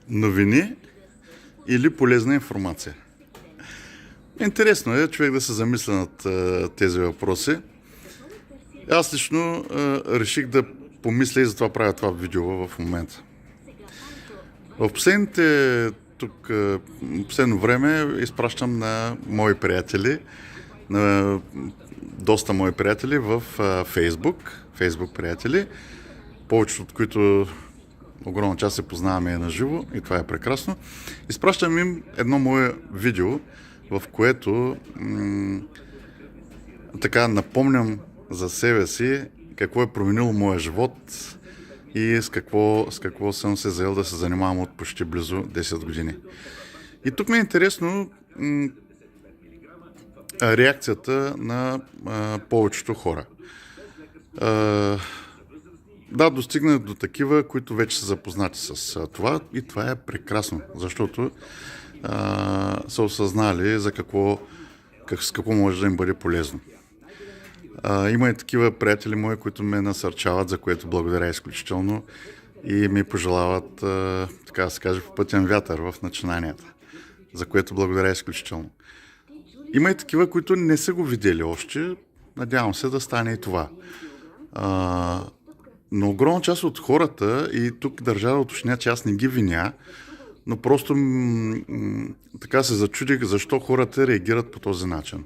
Новини или полезна информация? Интересно е човек да се замисля над тези въпроси. Аз лично реших да помисля и затова правя това видео в момента. В последно време изпращам на мои приятели, на доста мои приятели в Facebook приятели, повечето от които огромна част се познаваме на живо и това е прекрасно. Изпращам им едно мое видео, в което така напомням за себе си какво е променило моя живот и с какво съм се заел да се занимавам от почти близо 10 години. И тук ми е интересно реакцията на повечето хора. Да, достигнах до такива, които вече са запознати с това и това е прекрасно, защото са осъзнали с какво може да им бъде полезно. Има и такива приятели мои, които ме насърчават, за което благодаря изключително и ми пожелават, така да се каже, пътен вятър в начинанията, за което благодаря изключително. Има и такива, които не са го видели още, надявам се да стане и това. Но огромна част от хората, и тук държа да уточня, че аз не ги виня, но просто така се зачудих защо хората реагират по този начин.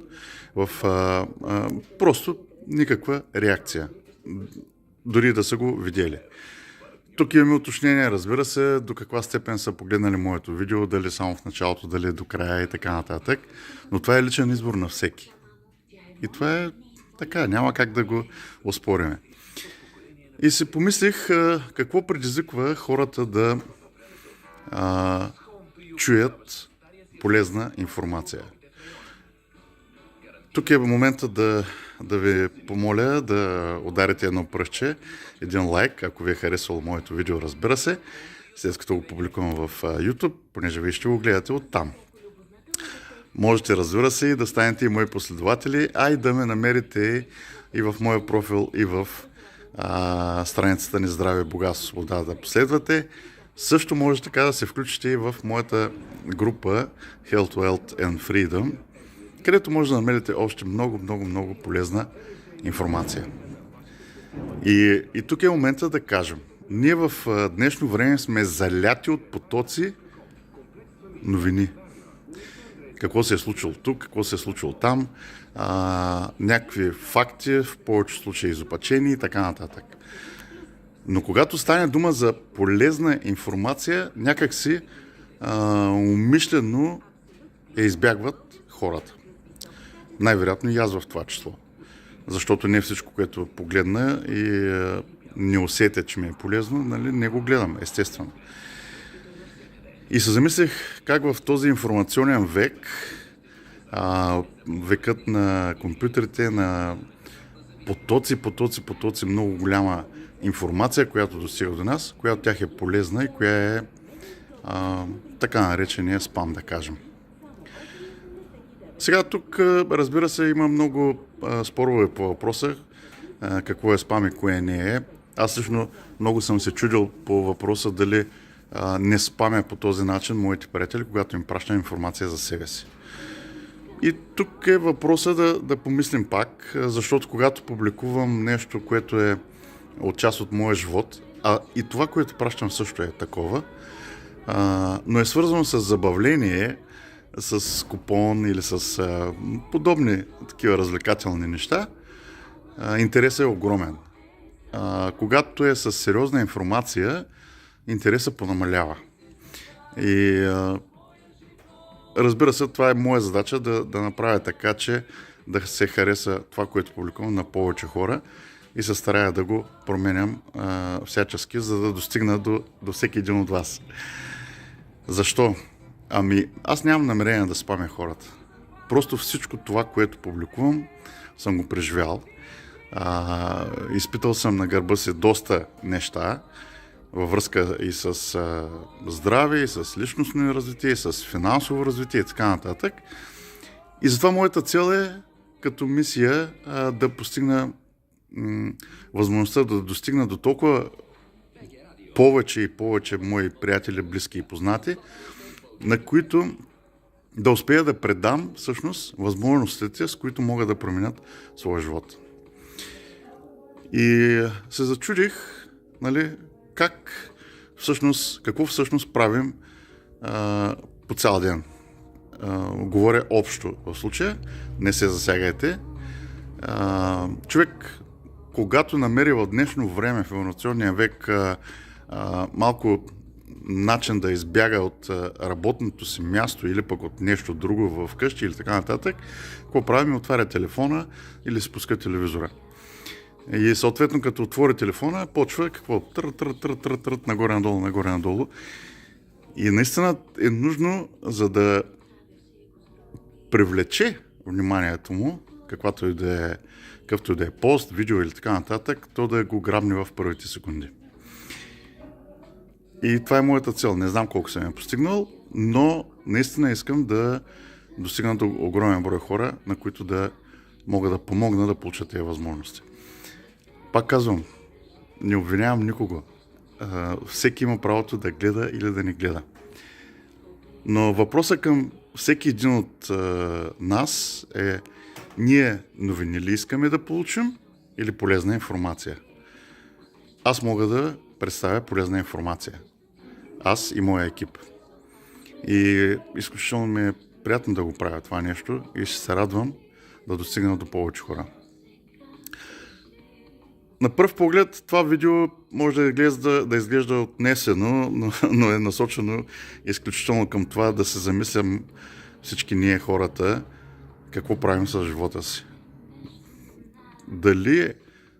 Просто никаква реакция, дори да са го видели. Тук имаме уточнение, разбира се, до каква степен са погледнали моето видео, дали само в началото, дали до края и така нататък. Но това е личен избор на всеки. И това е така, няма как да го оспориме. И си помислих какво предизвиква хората да чуят полезна информация. Тук е момента да ви помоля да ударите едно пръстче, един лайк, ако ви е харесало моето видео, разбира се, след като го публикувам в YouTube, понеже вие ще го гледате оттам. Можете, разбира се, и да станете и мои последователи, а и да ме намерите и в моя профил, и в страницата ни Здраве, богатство, свобода да последвате. Също може така да се включите и в моята група Health, Wealth and Freedom, където може да намерите още много полезна информация. И тук е момента да кажем. Ние в днешно време сме заляти от потоци новини. Какво се е случило тук, какво се е случило там, някакви факти, в повечето случаи изопачени и така нататък. Но когато стане дума за полезна информация, някакси умишлено я избягват хората. Най-вероятно и аз в това число. Защото не всичко, което погледна и не усетя, че ми е полезно, нали, не го гледам, естествено. И се замислих как в този информационен век, векът на компютрите, на потоци, много голяма информация, която достига до нас, която тях е полезна и коя е така наречения спам, да кажем. Сега тук, разбира се, има много спорове по въпроса какво е спам и кое не е. Аз лично много съм се чудил по въпроса дали не спамя по този начин моите приятели, когато им пращам информация за себе си. И тук е въпроса да помислим пак, защото когато публикувам нещо, което е от част от моя живот, и това, което пращам също е такова, но е свързано с забавление, с купон или с подобни такива развлекателни неща, интересът е огромен. Когато е с сериозна информация, интересът понамалява. И разбира се, това е моя задача да направя така, че да се хареса това, което публикувам на повече хора и се старая да го променям всячески, за да достигна до всеки един от вас. Защо? Аз нямам намерение да спамя хората. Просто всичко това, което публикувам, съм го преживял. Изпитал съм на гърба си доста неща във връзка и с здраве, и с личностно развитие, и с финансово развитие и така нататък. И затова моята цел е като мисия да постигна възможността да достигна до толкова повече и повече мои приятели, близки и познати, на които да успея да предам всъщност възможностите, с които могат да променят своя живот. И се зачудих, нали, какво всъщност правим по цял ден. Говоря общо в случая, не се засягайте. Човек, когато намери в днешно време, в информационния век, малко начин да избяга от работното си място или пък от нещо друго в къщи или така нататък, какво правим? Отваря телефона или спуска телевизора. И съответно, като отвори телефона, почва какво? Трът, нагоре-надолу. И наистина е нужно, за да привлече вниманието му, каквото и да е пост, видео или така нататък, то да го грабне в първите секунди. И това е моята цел. Не знам колко съм я постигнал, но наистина искам да достигна до огромен брой хора, на които да мога да помогна да получат тези възможности. Пак казвам, не обвинявам никого. Всеки има правото да гледа или да не гледа. Но въпросът към всеки един от нас е: ние новини ли искаме да получим или полезна информация? Аз мога да представя полезна информация. Аз и моя екип. И изключително ми е приятно да го правя това нещо и ще се радвам да достигна до повече хора. На пръв поглед това видео може да изглежда отнесено, но е насочено изключително към това да се замислям всички ние хората какво правим с живота си. Дали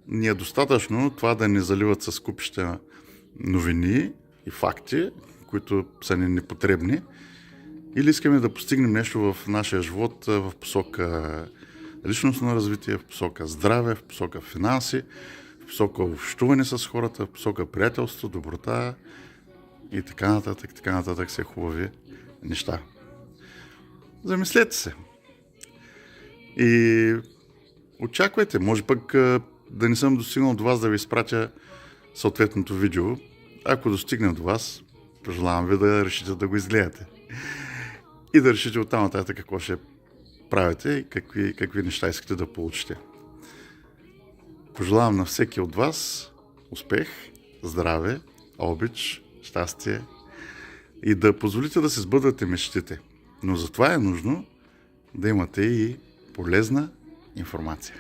ни е достатъчно това да ни заливат с купища новини и факти, които са ни непотребни, или искаме да постигнем нещо в нашия живот в посока личностно развитие, в посока здраве, в посока финанси, в посока общуване с хората, в посока приятелство, доброта и така нататък все хубави неща. Замислете се. И очаквайте, може пък да не съм достигнал до вас да ви изпратя съответното видео. Ако достигне до вас, пожелавам ви да решите да го изгледате. И да решите оттам нататък какво ще правите и какви неща искате да получите. Пожелавам на всеки от вас успех, здраве, обич, щастие и да позволите да се сбъдвате мечтите. Но за това е нужно да имате и полезна информация.